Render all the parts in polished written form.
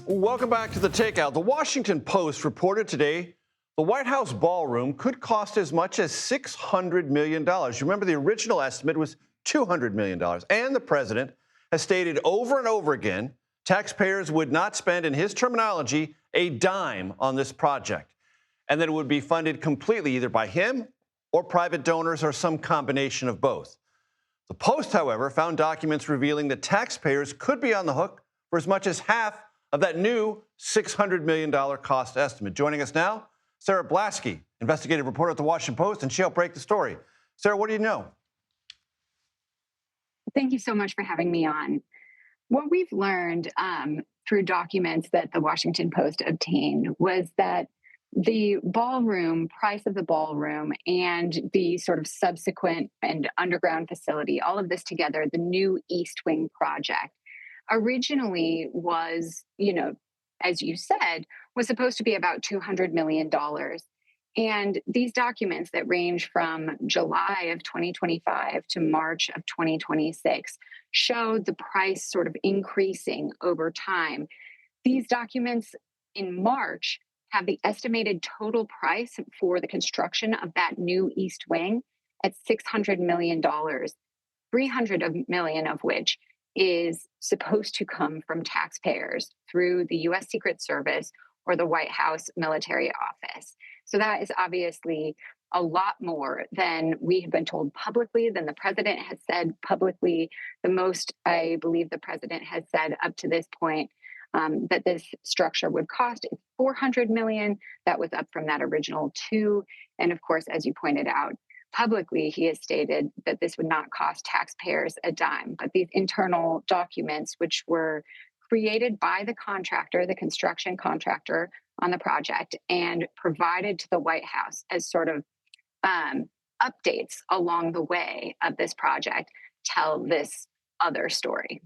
Welcome back to the Takeout. The Washington Post reported today the White House ballroom could cost as much as $600 million. Remember, the original estimate was $200 million. And the president has stated over and over again taxpayers would not spend, in his terminology, a dime on this project, and that it would be funded completely either by him or private donors or some combination of both. The Post, however, found documents revealing that taxpayers could be on the hook for as much as half of that new $600 million cost estimate. Joining us now, Sarah Blaskey, investigative reporter at the Washington Post, and she'll break the story. Sarah, what do you know? Thank you so much for having me on. What we've learned through documents that the Washington Post obtained was that the ballroom, price of the ballroom, and the sort of subsequent and underground facility, all of this together, the new East Wing project, originally was, as you said, was supposed to be about $200 million. And these documents that range from July of 2025 to March of 2026 showed the price sort of increasing over time. These documents in March have the estimated total price for the construction of that new East Wing at $600 million, $300 million of which is supposed to come from taxpayers through the U.S. Secret Service or the White House Military Office. So that is obviously a lot more than we have been told publicly, than the president has said publicly. The most I believe the president has said up to this point that this structure would cost is $400 million. That was up from that original $2. And of course, as you pointed out, publicly, he has stated that this would not cost taxpayers a dime. But these internal documents, which were created by the contractor, the construction contractor on the project, and provided to the White House as sort of updates along the way of this project, tell this other story.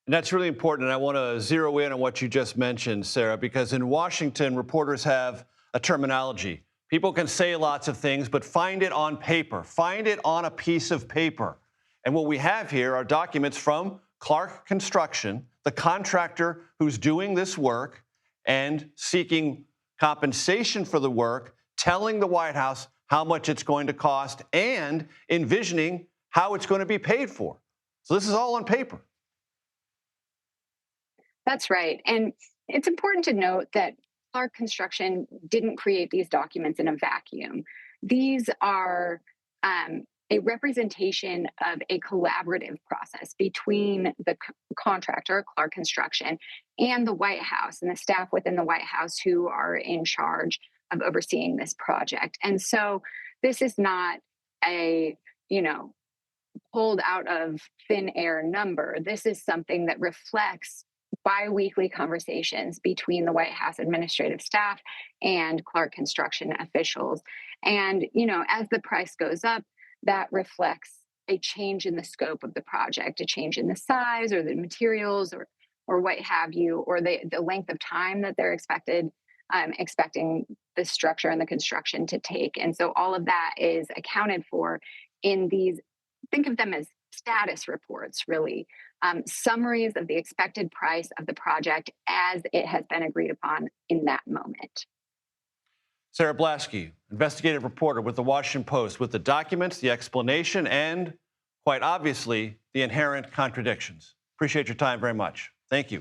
And that's really important. And I want to zero in on what you just mentioned, Sarah, because in Washington, reporters have a terminology. People can say lots of things, but find it on paper. Find it on a piece of paper. And what we have here are documents from Clark Construction, the contractor who's doing this work and seeking compensation for the work, telling the White House how much it's going to cost and envisioning how it's going to be paid for. So this is all on paper. That's right. And it's important to note that Clark Construction didn't create these documents in a vacuum. These are a representation of a collaborative process between the contractor, Clark Construction, and the White House and the staff within the White House who are in charge of overseeing this project. And so this is not a, pulled out of thin air number. This is something that reflects biweekly conversations between the White House administrative staff and Clark Construction officials. And, as the price goes up, that reflects a change in the scope of the project, a change in the size or the materials or what have you, or the length of time that they're expecting the structure and the construction to take. And so all of that is accounted for in these, think of them as status reports, really, summaries of the expected price of the project as it has been agreed upon in that moment. Sarah Blaskey, investigative reporter with the Washington Post, with the documents, the explanation, and quite obviously, the inherent contradictions. Appreciate your time very much. Thank you.